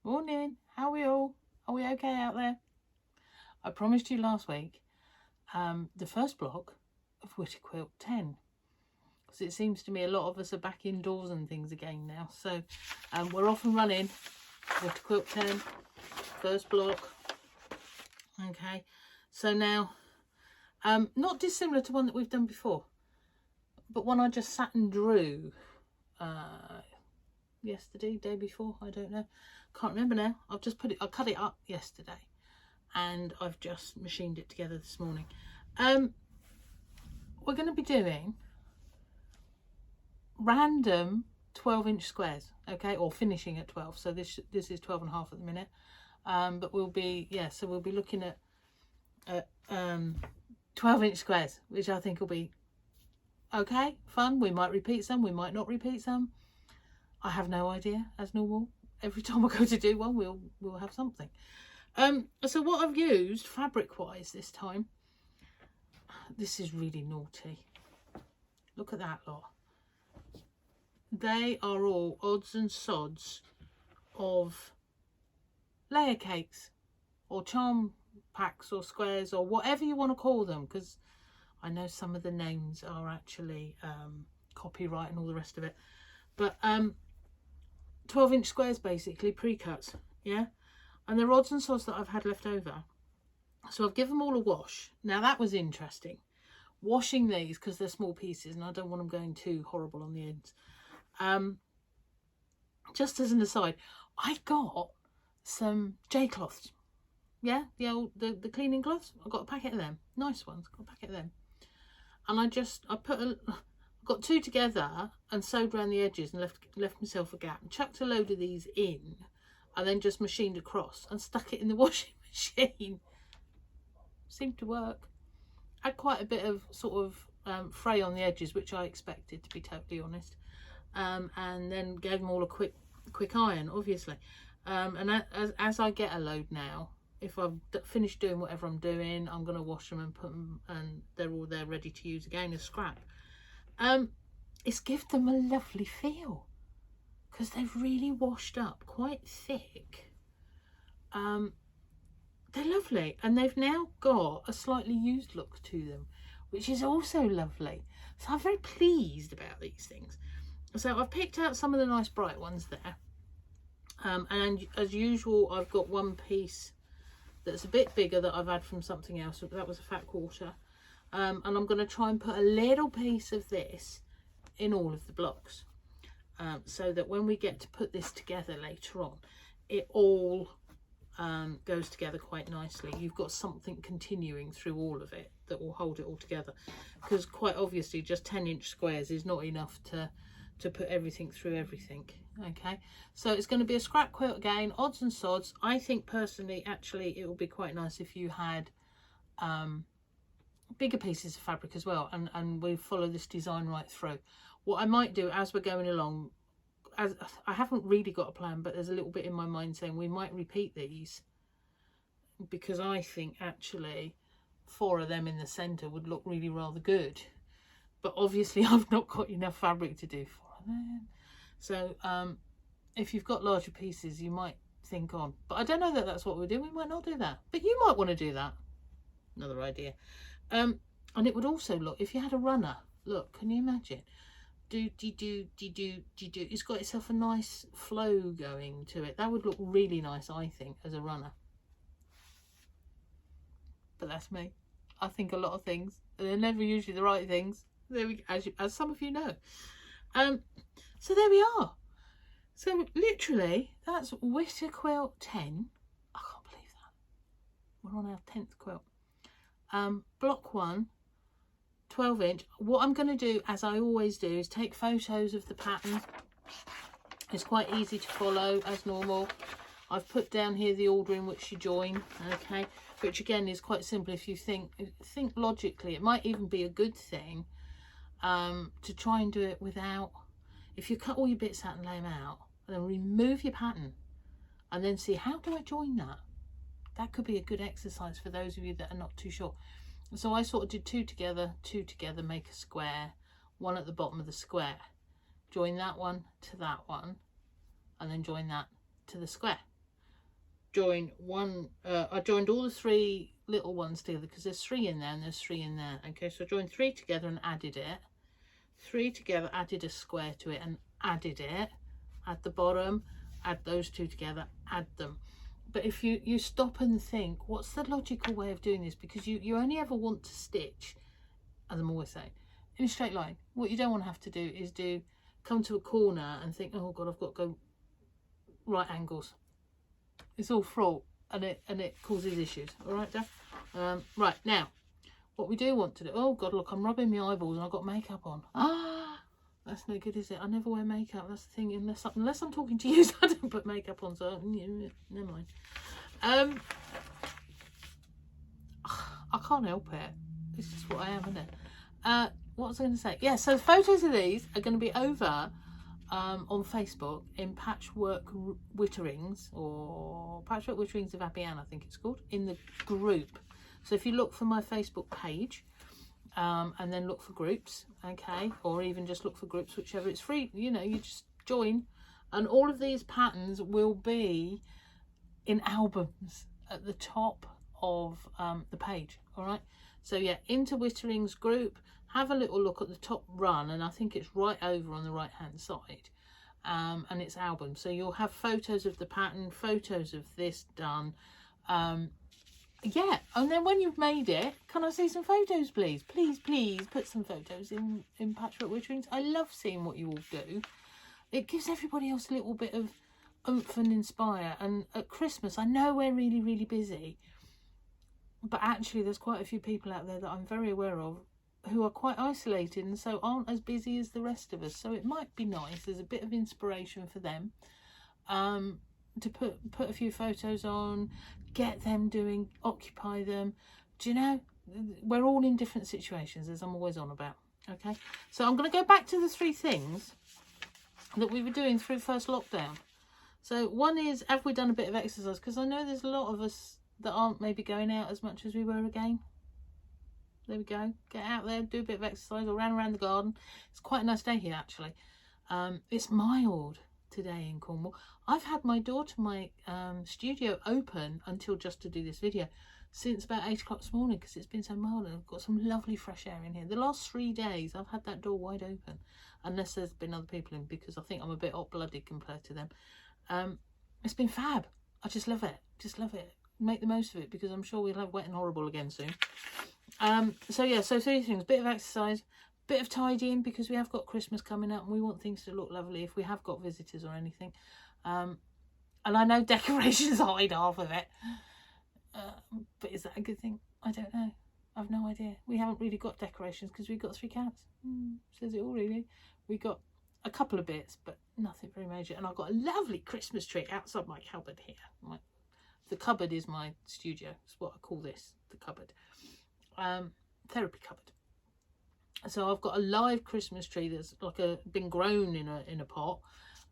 Morning. How are we all? Are we okay out there? I promised you last week the first block of Witter Quilt 10. Because it seems to me a lot of us are back indoors and things again now. So we're off and running. Witter Quilt 10. First block. Okay. So now, not dissimilar to one that we've done before. But one I just sat and drew yesterday, day before, I don't know. Can't remember now. I cut it up yesterday and I've just machined it together this morning. We're going to be doing random 12-inch squares, okay, or finishing at 12. So this is 12 and a half at the minute. But we'll be looking at 12-inch squares, which I think will be okay, fun. We might repeat some, we might not repeat some. I have no idea, as normal. Every time I go to do one, we'll have something. So what I've used fabric-wise this time, this is really naughty. Look at that lot. They are all odds and sods of layer cakes or charm packs or squares or whatever you want to call them, because I know some of the names are actually copyright and all the rest of it. But 12-inch squares, basically, pre-cuts, yeah? And they're odds and sods that I've had left over. So I've given them all a wash. Now, that was interesting. Washing these, because they're small pieces, and I don't want them going too horrible on the ends. Just as an aside, I got some J-cloths. Yeah, the cleaning cloths. I got a packet of them. Nice ones. Got a packet of them. And I got two together and sewed around the edges and left myself a gap and chucked a load of these in and then just machined across and stuck it in the washing machine. Seemed to work. Had quite a bit of sort of fray on the edges, which I expected, to be totally honest. And then gave them all a quick iron, obviously. And as I get a load now, if I've finished doing whatever I'm doing, I'm going to wash them and put them, and they're all there ready to use again as scrap. It's given them a lovely feel because they've really washed up quite thick. They're lovely, and they've now got a slightly used look to them, which is also lovely. So I'm very pleased about these things. So I've picked out some of the nice bright ones there, and as usual I've got one piece that's a bit bigger that I've had from something else. That was a fat quarter. And I'm going to try and put a little piece of this in all of the blocks, so that when we get to put this together later on, it all goes together quite nicely. You've got something continuing through all of it that will hold it all together, because quite obviously just 10-inch squares is not enough to put everything through everything. Okay, so it's going to be a scrap quilt again, odds and sods. I think personally, actually, it would be quite nice if you had bigger pieces of fabric as well, and we follow this design right through. What I might do as we're going along, as I haven't really got a plan, but there's a little bit in my mind saying we might repeat these, because I think actually 4 of them in the centre would look really rather good, but obviously I've not got enough fabric to do 4 of them. So if you've got larger pieces, you might think on, but I don't know that that's what we'll do. We might not do that, but you might want to do that. Another idea. And it would also look, if you had a runner, look, can you imagine? It's got itself a nice flow going to it. That would look really nice, I think, as a runner. But that's me. I think a lot of things, and they're never usually the right things. There we go, as some of you know. So there we are. So literally, that's Witter Quilt 10. I can't believe that. We're on our 10th quilt. Block 1, 12-inch. What I'm going to do, as I always do, is take photos of the pattern. It's quite easy to follow as normal. I've put down here the order in which you join, okay, which again is quite simple. If you think logically, it might even be a good thing to try and do it without, if you cut all your bits out and lay them out, and then remove your pattern and then see, how do I join that? That could be a good exercise for those of you that are not too sure. So I sort of did 2 together, make a square, 1 at the bottom of the square. Join that one to that one, and then join that to the square. join one, I joined all the 3 little ones together because there's 3 in there and there's 3 in there. Okay, so I joined 3 together and added it. 3 together, added a square to it and added it. At the bottom, add those 2 together, add them. But if you stop and think, what's the logical way of doing this? Because you only ever want to stitch, as I'm always saying, in a straight line. What you don't want to have to do is come to a corner and think, oh God, I've got to go right angles. It's all fraught and it causes issues. All right, Dan? Right, now, what we do want to do, oh God, look, I'm rubbing my eyeballs and I've got makeup on. Ah, that's no good, is it? I never wear makeup. That's the thing, unless I'm talking to you, so I don't put makeup on, so never mind. I can't help it. It's just what I am, isn't it? What was I going to say? Yeah, so photos of these are going to be over on Facebook in Patchwork Witterings, or Patchwork Witterings of Abby Ann, I think it's called, in the group. So if you look for my Facebook page and then look for groups, okay, or even just look for groups, whichever, it's free, you know, you just join, and all of these patterns will be in albums at the top of the page. All right, so yeah, into Wittering's group, have a little look at the top run, and I think it's right over on the right hand side, and it's albums, so you'll have photos of the pattern, photos of this done, yeah, and then when you've made it, can I see some photos, please? Please put some photos in Patchwork Witterings. I love seeing what you all do. It gives everybody else a little bit of oomph and inspire. And at Christmas, I know we're really busy, but actually there's quite a few people out there that I'm very aware of who are quite isolated and so aren't as busy as the rest of us. So it might be nice as a bit of inspiration for them to put a few photos on, get them doing, occupy them. Do you know, we're all in different situations, as I'm always on about. Okay, so I'm going to go back to the 3 things that we were doing through first lockdown. So one is, have we done a bit of exercise? Because I know there's a lot of us that aren't maybe going out as much as we were again. There we go. Get out there, do a bit of exercise, or run around the garden. It's quite a nice day here, actually. It's mild today in Cornwall. I've had my door to my studio open until just to do this video since about 8 o'clock this morning, because it's been so mild and I've got some lovely fresh air in here. The last 3 days I've had that door wide open, unless there's been other people in, because I think I'm a bit hot-blooded compared to them. It's been fab. I just love it. Just love it. Make the most of it, because I'm sure we'll have wet and horrible again soon. So yeah, so 3 things: bit of exercise, bit of tidying, because we have got Christmas coming up and we want things to look lovely if we have got visitors or anything. And I know decorations hide half of it, but is that a good thing? I don't know. I've no idea. We haven't really got decorations because we've got 3 cats. Says it all, really. We got a couple of bits, but nothing very major. And I've got a lovely Christmas tree outside my cupboard here. The cupboard is my studio. It's what I call this, the cupboard. Therapy cupboard. So I've got a live Christmas tree that's like been grown in a pot,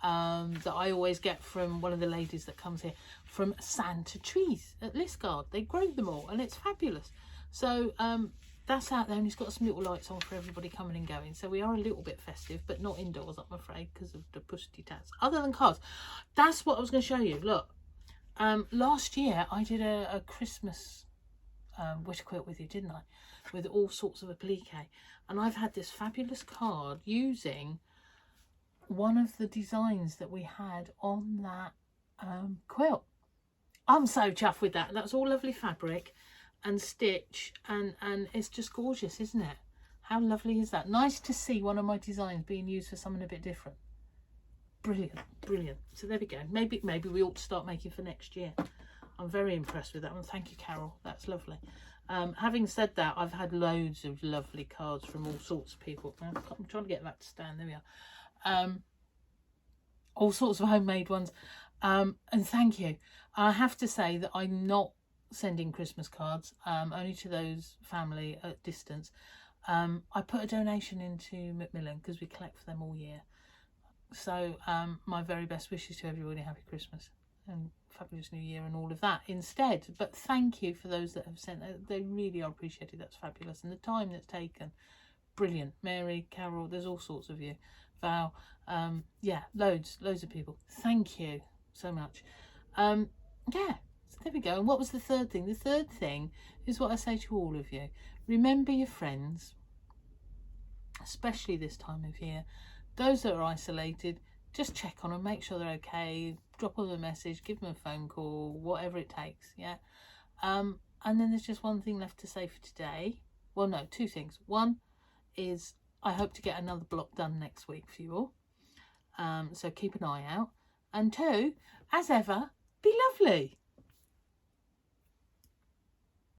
that I always get from one of the ladies that comes here from Santa Trees at Liscard. They grow them all and it's fabulous. So that's out there, and it's got some little lights on for everybody coming and going. So we are a little bit festive, but not indoors, I'm afraid, because of the pusty tats. Other than cards, that's what I was going to show you. Look, last year I did a Christmas Witter Quilt with you, didn't I? With all sorts of applique, and I've had this fabulous card using one of the designs that we had on that quilt. I'm so chuffed with that. That's all lovely fabric and stitch, and it's just gorgeous, isn't it? How lovely is that? Nice to see one of my designs being used for something a bit different. Brilliant. So there we go. Maybe we ought to start making for next year. I'm very impressed with that one. Thank you, Carol. That's lovely. Having said that, I've had loads of lovely cards from all sorts of people. I'm trying to get that to stand. There we are. All sorts of homemade ones. And thank you. I have to say that I'm not sending Christmas cards, only to those family at distance. I put a donation into Macmillan because we collect for them all year. So my very best wishes to everybody. Happy Christmas and fabulous New Year and all of that instead. But thank you for those that have sent. They really are appreciated. That's fabulous. And the time that's taken, brilliant. Mary, Carol, there's all sorts of you. Val, yeah, loads of people. Thank you so much. yeah, so there we go. And what was the third thing? The third thing is what I say to all of you. Remember your friends, especially this time of year. Those that are isolated, just check on them, make sure they're okay, drop them a message, give them a phone call, whatever it takes, yeah. And then there's just one thing left to say for today. Well, no, two things. One is I hope to get another block done next week for you all. So keep an eye out. And two, as ever, be lovely.